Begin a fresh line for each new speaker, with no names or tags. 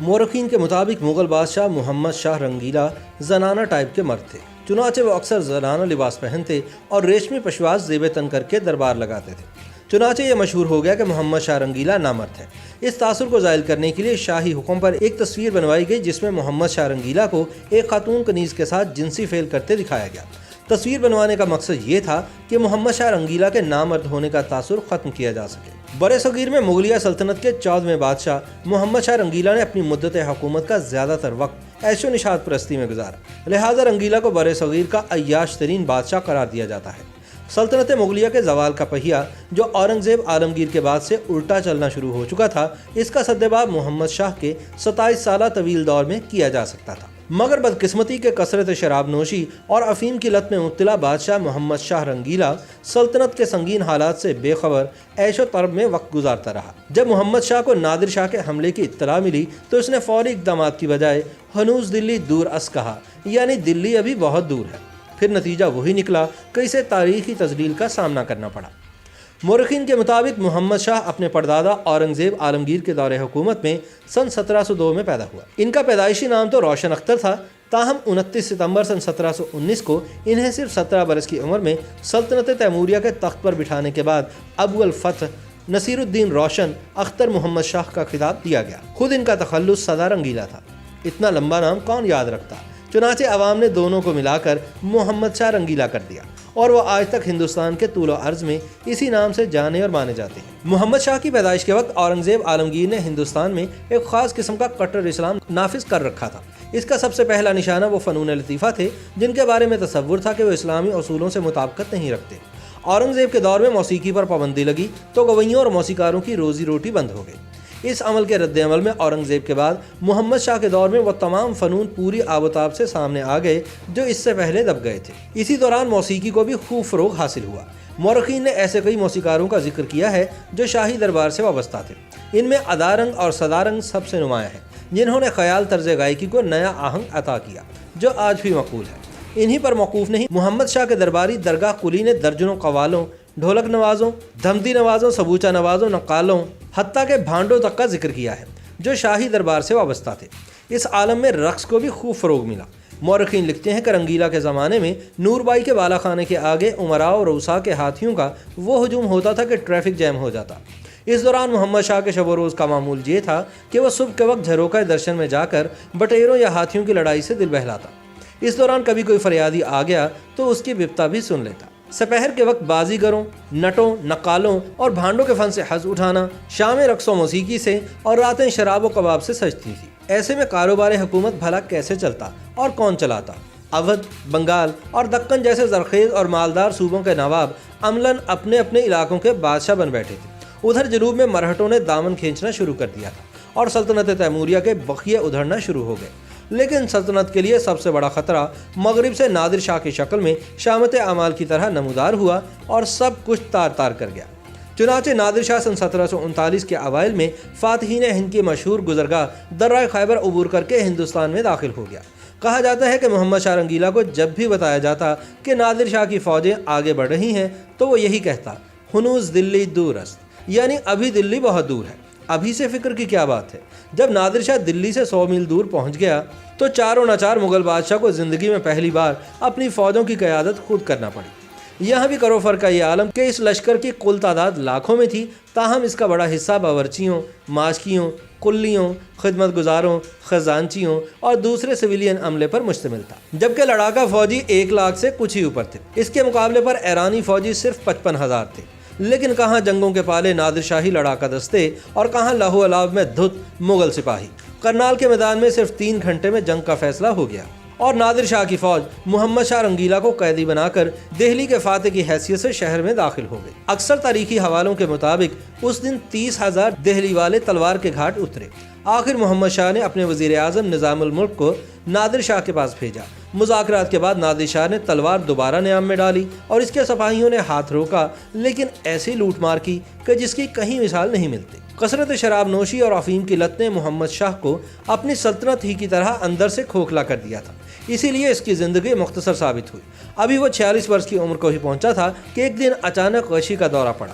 مورخین کے مطابق مغل بادشاہ محمد شاہ رنگیلا زنانہ ٹائپ کے مرد تھے، چنانچہ وہ اکثر زنانہ لباس پہنتے اور ریشمی پشواز زیب تن کر کے دربار لگاتے تھے۔ چنانچہ یہ مشہور ہو گیا کہ محمد شاہ رنگیلا نامرد ہے۔ اس تاثر کو زائل کرنے کے لیے شاہی حکم پر ایک تصویر بنوائی گئی جس میں محمد شاہ رنگیلا کو ایک خاتون کنیز کے ساتھ جنسی فعل کرتے دکھایا گیا۔ تصویر بنوانے کا مقصد یہ تھا کہ محمد شاہ رنگیلا کے نامرد ہونے کا تاثر ختم کیا جا سکے۔ برِ صغیر میں مغلیہ سلطنت کے 14ویں بادشاہ محمد شاہ رنگیلا نے اپنی مدت حکومت کا زیادہ تر وقت عیش و نشاط پرستی میں گزارا، لہٰذا رنگیلا کو برِ صغیر کا عیاش ترین بادشاہ قرار دیا جاتا ہے۔ سلطنت مغلیہ کے زوال کا پہیہ جو اورنگزیب عالمگیر کے بعد سے الٹا چلنا شروع ہو چکا تھا، اس کا سدباب محمد شاہ کے 27 سالہ طویل دور میں کیا جا سکتا تھا، مگر بدقسمتی کے کثرت شراب نوشی اور افیم کی لت میں مبتلا بادشاہ محمد شاہ رنگیلا سلطنت کے سنگین حالات سے بے خبر عیش و طرب میں وقت گزارتا رہا۔ جب محمد شاہ کو نادر شاہ کے حملے کی اطلاع ملی تو اس نے فوری اقدامات کی بجائے ہنوز دلی دور اس کہا، یعنی دلی ابھی بہت دور ہے۔ پھر نتیجہ وہی نکلا کہ اسے تاریخی تذلیل کا سامنا کرنا پڑا۔ مورخین کے مطابق محمد شاہ اپنے پردادا اورنگزیب عالمگیر کے دور حکومت میں سن 1702 میں پیدا ہوا۔ ان کا پیدائشی نام تو روشن اختر تھا، تاہم 29 ستمبر سن 1719 کو انہیں صرف 17 برس کی عمر میں سلطنت تیموریہ کے تخت پر بٹھانے کے بعد ابو الفتح نصیر الدین روشن اختر محمد شاہ کا خطاب دیا گیا۔ خود ان کا تخلص سدا رنگیلا تھا۔ اتنا لمبا نام کون یاد رکھتا؟ چنانچہ عوام نے دونوں کو ملا کر محمد شاہ رنگیلا کر دیا اور وہ آج تک ہندوستان کے طول و عرض میں اسی نام سے جانے اور مانے جاتے ہیں۔ محمد شاہ کی پیدائش کے وقت اورنگزیب عالمگیر نے ہندوستان میں ایک خاص قسم کا کٹر اسلام نافذ کر رکھا تھا۔ اس کا سب سے پہلا نشانہ وہ فنون لطیفہ تھے جن کے بارے میں تصور تھا کہ وہ اسلامی اصولوں سے مطابقت نہیں رکھتے۔ اورنگزیب کے دور میں موسیقی پر پابندی لگی تو گویوں اور موسیقاروں کی روزی روٹی بند ہو گئی۔ اس عمل کے رد عمل میں اورنگزیب کے بعد محمد شاہ کے دور میں وہ تمام فنون پوری آب و تاب سے سامنے آ گئے جو اس سے پہلے دب گئے تھے۔ اسی دوران موسیقی کو بھی خوب فروغ حاصل ہوا۔ مورخین نے ایسے کئی موسیقاروں کا ذکر کیا ہے جو شاہی دربار سے وابستہ تھے۔ ان میں ادارنگ اور صدارنگ سب سے نمایاں ہیں، جنہوں نے خیال طرز گائیکی کو نیا آہنگ عطا کیا جو آج بھی مقبول ہے۔ انہی پر موقوف نہیں، محمد شاہ کے درباری درگاہ قلی نے درجنوں قوالوں، ڈھولک نوازوں، دھمتی نوازوں، سبوچہ نوازوں، نقالوں، حتیٰ کہ بھانڈوں تک کا ذکر کیا ہے جو شاہی دربار سے وابستہ تھے۔ اس عالم میں رقص کو بھی خوب فروغ ملا۔ مورخین لکھتے ہیں کہ رنگیلا کے زمانے میں نور بائی کے بالا خانے کے آگے امراء اور رؤساء کے ہاتھیوں کا وہ ہجوم ہوتا تھا کہ ٹریفک جیم ہو جاتا۔ اس دوران محمد شاہ کے شب و روز کا معمول یہ تھا کہ وہ صبح کے وقت جھروکہ درشن میں جا کر بٹیروں یا ہاتھیوں کی لڑائی سے دل بہلاتا۔ اس دوران کبھی کوئی فریادی آ گیا تو اس کی بپتا بھی سن لیتا۔ سپہر کے وقت بازیگروں، نٹوں، نقالوں اور بھانڈوں کے فن سے حظ اٹھانا، شامیں رقص و موسیقی سے اور راتیں شراب و کباب سے سجتی تھی۔ ایسے میں کاروبار حکومت بھلا کیسے چلتا اور کون چلاتا؟ اودھ، بنگال اور دکن جیسے زرخیز اور مالدار صوبوں کے نواب عملاً اپنے اپنے علاقوں کے بادشاہ بن بیٹھے تھے۔ ادھر جنوب میں مرہٹوں نے دامن کھینچنا شروع کر دیا تھا اور سلطنت تیموریہ کے بقیے ادھڑنا شروع ہو گئے۔ لیکن سلطنت کے لیے سب سے بڑا خطرہ مغرب سے نادر شاہ کی شکل میں شامت اعمال کی طرح نمودار ہوا اور سب کچھ تار تار کر گیا۔ چنانچہ نادر شاہ سن 1739 کے اوائل میں فاتحین ہند کی مشہور گزرگاہ درہ خیبر عبور کر کے ہندوستان میں داخل ہو گیا۔ کہا جاتا ہے کہ محمد شاہ رنگیلا کو جب بھی بتایا جاتا کہ نادر شاہ کی فوجیں آگے بڑھ رہی ہیں تو وہ یہی کہتا، ہنوز دلی دور است، یعنی ابھی دلی بہت دور ہے۔ ابھی سے فکر کی کیا بات ہے؟ جب نادر شاہ دلی سے 100 میل دور پہنچ گیا تو چاروں ناچار مغل بادشاہ کو زندگی میں پہلی بار اپنی فوجوں کی قیادت خود کرنا پڑی۔ یہاں بھی کرو فرق کا یہ عالم کہ اس لشکر کی کل تعداد لاکھوں میں تھی، تاہم اس کا بڑا حصہ باورچیوں، ماشکیوں، کلیوں، خدمت گزاروں، خزانچیوں اور دوسرے سویلین عملے پر مشتمل تھا، جبکہ لڑاکا فوجی 1 لاکھ سے کچھ ہی اوپر تھے۔ اس کے مقابلے پر ایرانی فوجی صرف 55,000 تھے۔ لیکن کہاں جنگوں کے پالے نادر شاہی لڑاکا دستے اور کہاں لہو الاو میں دھت مغل سپاہی۔ کرنال کے میدان میں صرف 3 گھنٹے میں جنگ کا فیصلہ ہو گیا اور نادر شاہ کی فوج محمد شاہ رنگیلا کو قیدی بنا کر دہلی کے فاتح کی حیثیت سے شہر میں داخل ہو گئی۔ اکثر تاریخی حوالوں کے مطابق اس دن 30,000 دہلی والے تلوار کے گھاٹ اترے۔ آخر محمد شاہ نے اپنے وزیر اعظم نظام الملک کو نادر شاہ کے پاس بھیجا۔ مذاکرات کے بعد نادر شاہ نے تلوار دوبارہ نیام میں ڈالی اور اس کے سپاہیوں نے ہاتھ روکا، لیکن ایسی لوٹ مار کی کہ جس کی کہیں مثال نہیں ملتی۔ کثرت شراب نوشی اور افیم کی لت نے محمد شاہ کو اپنی سلطنت ہی کی طرح اندر سے کھوکھلا کر دیا تھا، اسی لیے اس کی زندگی مختصر ثابت ہوئی۔ ابھی وہ 46 برس کی عمر کو ہی پہنچا تھا کہ ایک دن اچانک غشی کا دورہ پڑا۔